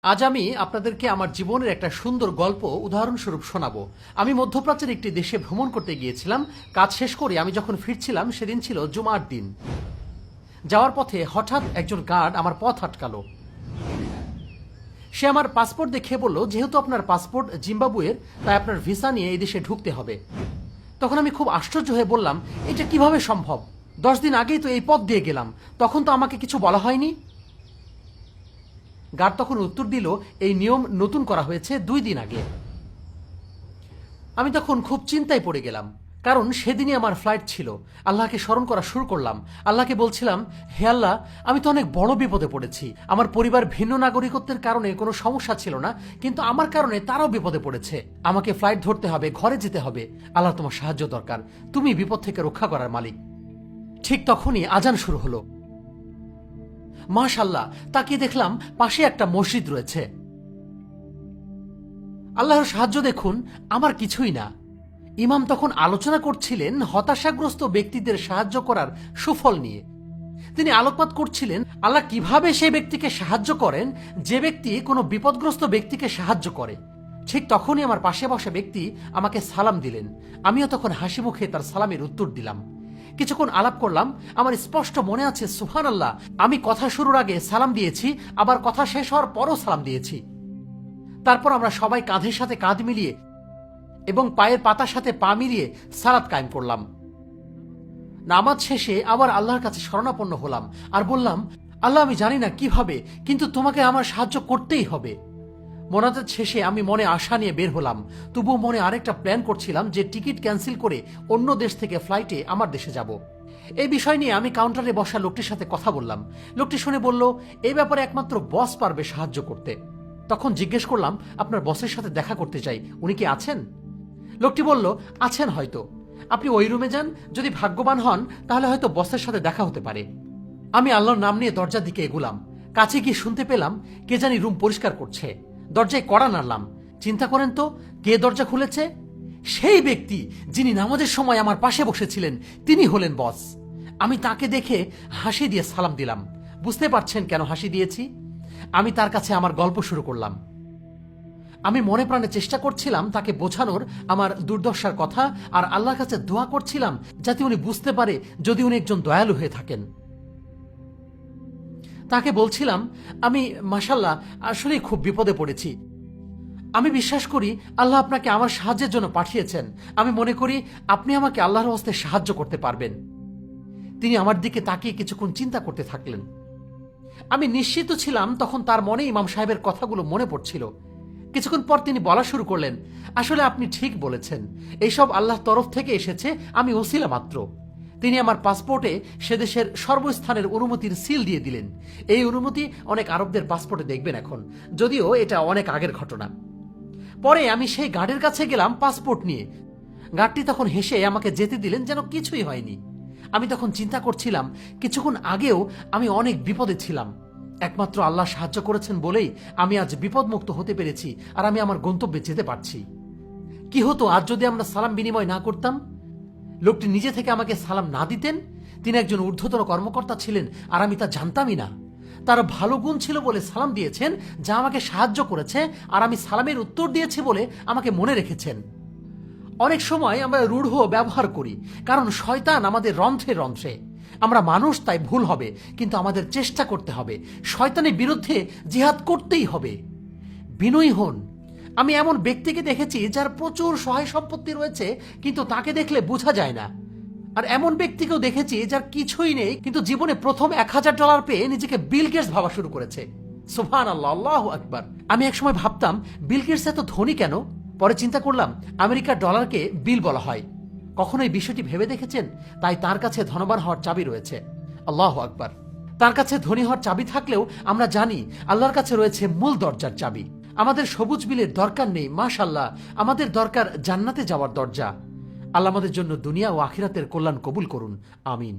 আজ আমি আপনাদেরকে আমার জীবনের একটা সুন্দর গল্প উদাহরণস্বরূপ শোনাবো। আমি মধ্যপ্রাচ্যের একটি দেশে ভ্রমণ করতে গিয়েছিলাম। কাজ শেষ করে আমি যখন ফিরছিলাম সেদিন ছিল জুমার দিন। যাওয়ার পথে হঠাৎ একজন গার্ড আমার পথ আটকালো। সে আমার পাসপোর্ট দেখে বলল, যেহেতু আপনার পাসপোর্ট জিম্বাবুয়ের, তাই আপনার ভিসা নিয়ে এই দেশে ঢুকতে হবে। তখন আমি খুব আশ্চর্য হয়ে বললাম, এটা কিভাবে সম্ভব? 10 দিন আগেই তো এই পথ দিয়ে গেলাম, তখন তো আমাকে কিছু বলা হয়নি। গার্ড তখন উত্তর দিল, এই নিয়ম নতুন করা হয়েছে 2 দিন আগে। আমি তখন খুব চিন্তায় পড়ে গেলাম, কারণ সেদিনই আমার ফ্লাইট ছিল। আল্লাহকে স্মরণ করা শুরু করলাম। আল্লাহকে বলছিলাম, হে আল্লাহ, আমি তো অনেক বড় বিপদে পড়েছি। আমার পরিবার ভিন্ন নাগরিকত্বের কারণে কোনো সমস্যা ছিল না, কিন্তু আমার কারণে তারাও বিপদে পড়েছে। আমাকে ফ্লাইট ধরতে হবে, ঘরে যেতে হবে। আল্লাহ, তোমার সাহায্য দরকার। তুমি বিপদ থেকে রক্ষা করার মালিক। ঠিক তখনই আজান শুরু হলো। মাশাআল্লাহ, তাকিয়ে দেখলাম পাশে একটা মসজিদ রয়েছে। আল্লাহর সাহায্য দেখুন, আমার কিছুই না। ইমাম তখন আলোচনা করছিলেন হতাশাগ্রস্ত ব্যক্তিদের সাহায্য করার সুফল নিয়ে। তিনি আলোকপাত করছিলেন আল্লাহ কিভাবে সেই ব্যক্তিকে সাহায্য করেন যে ব্যক্তি কোনো বিপদগ্রস্ত ব্যক্তিকে সাহায্য করে। ঠিক তখনই আমার পাশে বসা ব্যক্তি আমাকে সালাম দিলেন। আমিও তখন হাসি মুখে তার সালামের উত্তর দিলাম। কিছুক্ষণ আলাপ করলাম। আমার স্পষ্ট মনে আছে, সুবহানাল্লাহ, আমি কথা শুরুর আগে সালাম দিয়েছি, আবার কথা শেষ হওয়ার পরও সালাম দিয়েছি। তারপর আমরা সবাই কাঁধের সাথে কাঁধ মিলিয়ে এবং পায়ের পাতার সাথে পা মিলিয়ে সালাত কায়েম করলাম। নামাজ শেষে আবার আল্লাহর কাছে শরণাপন্ন হলাম আর বললাম, আল্লাহ, আমি জানি না কিভাবে, কিন্তু তোমাকে আমার সাহায্য করতেই হবে। মোনাজাত শেষে আমি মনে আশা নিয়ে বের হলাম। তবুও মনে আরেকটা প্ল্যান করছিলাম যে টিকিট ক্যান্সেল করে অন্য দেশ থেকে ফ্লাইটে আমার দেশে যাব। এই বিষয় নিয়ে আমি কাউন্টারে বসা লোকটির সাথে কথা বললাম। লোকটি শুনে বলল, এই ব্যাপারে একমাত্র বস পারবে সাহায্য করতে। তখন জিজ্ঞেস করলাম, আপনার বসের সাথে দেখা করতে চাই, উনি কি আছেন? লোকটি বলল, আছেন হয়তো। আপনি ওই রুমে যান, যদি ভাগ্যবান হন তাহলে হয়তো বসের সাথে দেখা হতে পারে। আমি আল্লাহর নাম নিয়ে দরজার দিকে এগুলাম। কাছে গিয়ে শুনতে পেলাম কে জানি রুম পরিষ্কার করছে। দরজায় কড়া নাড়লাম। চিন্তা করেন তো, কে দরজা খুলেছে? সেই ব্যক্তি যিনি নামাজের সময় আমার পাশে বসেছিলেন, তিনি হলেন বস। আমি তাকে দেখে হাসি দিয়ে সালাম দিলাম। বুঝতে পারছেন কেন হাসি দিয়েছি? আমি তার কাছে আমার গল্প শুরু করলাম। আমি মনে প্রাণে চেষ্টা করছিলাম তাকে বোঝানোর আমার দুর্দশার কথা, আর আল্লাহর কাছে দোয়া করছিলাম যাতে উনি বুঝতে পারে, যদি উনি একজন দয়ালু হয়ে থাকেন। তাকে বলছিলাম, আমি মাশাআল্লাহ আসলেই খুব বিপদে পড়েছি। আমি বিশ্বাস করি আল্লাহ আপনাকে আমার সাহায্যের জন্য পাঠিয়েছেন। আমি মনে করি আপনি আমাকে আল্লাহর হস্তে সাহায্য করতে পারবেন। তিনি আমার দিকে তাকিয়ে কিছুক্ষণ চিন্তা করতে থাকলেন। আমি নিশ্চিত ছিলাম তখন তার মনে ইমাম সাহেবের কথাগুলো মনে পড়ছিল। কিছুক্ষণ পর তিনি বলা শুরু করলেন, আসলে আপনি ঠিক বলেছেন, এইসব আল্লাহর তরফ থেকে এসেছে, আমি ওসিলা মাত্র। তিনি আমার পাসপোর্টে সে দেশের সর্বস্থানের অনুমতির সিল দিয়ে দিলেন। এই অনুমতি অনেক আরবদের পাসপোর্টে দেখবেন এখন, যদিও এটা অনেক আগের ঘটনা। পরে আমি সেই গার্ডের কাছে গেলাম পাসপোর্ট নিয়ে। গার্ডটি তখন হেসে আমাকে যেতে দিলেন যেন কিছুই হয়নি। আমি তখন চিন্তা করছিলাম, কিছুক্ষণ আগেও আমি অনেক বিপদে ছিলাম। একমাত্র আল্লাহ সাহায্য করেছেন বলেই আমি আজ বিপদমুক্ত হতে পেরেছি, আর আমি আমার গন্তব্যে যেতে পারছি। কি হতো আজ যদি আমরা সালাম বিনিময় না করতাম? লোকটি নিজে থেকে আমাকে সালাম না দিতেন? তিনি একজন ঊর্ধ্বতন কর্মকর্তা ছিলেন, আর আমি তা জানতামই না। তার ভালো গুণ ছিল বলে সালাম দিয়েছেন, যা আমাকে সাহায্য করেছে, আর আমি সালামের উত্তর দিয়েছি বলে আমাকে মনে রেখেছেন। অনেক সময় আমরা রূঢ় ব্যবহার করি, কারণ শয়তান আমাদের রন্ধ্রে রন্ধ্রে। আমরা মানুষ, তাই ভুল হবে, কিন্তু আমাদের চেষ্টা করতে হবে। শয়তানের বিরুদ্ধে জিহাদ করতেই হবে। বিনয়ী হন। আমি এমন ব্যক্তিকে দেখেছি যার প্রচুর সহায় সম্পত্তি রয়েছে, কিন্তু তাকে দেখলে বোঝা যায় না। আর এমন ব্যক্তিকেও দেখেছি যার কিছুই নেই, কিন্তু জীবনে প্রথম $1000 পেয়ে নিজেকে বিল গেটস ভাবা শুরু করেছে। সুবহানাল্লাহ, আল্লাহু আকবার। আমি একসময় ভাবতাম বিল গেটস এত ধনী কেন? পরে চিন্তা করলাম, আমেরিকার ডলারকে বিল বলা হয়। কখনো এই বিষয়টি ভেবে দেখেছেন? তাই তার কাছে ধনবান হওয়ার চাবি রয়েছে। আল্লাহু আকবার। তার কাছে ধনী হওয়ার চাবি থাকলেও আমরা জানি আল্লাহর কাছে রয়েছে মূল দরজার চাবি। আমাদের সবুজ বিলের দরকার নেই, মাশাআল্লাহ, আমাদের দরকার জান্নাতে যাওয়ার দরজা। আল্লাহ আমাদের জন্য দুনিয়া ও আখিরাতের কল্যাণ কবুল করুন, আমিন।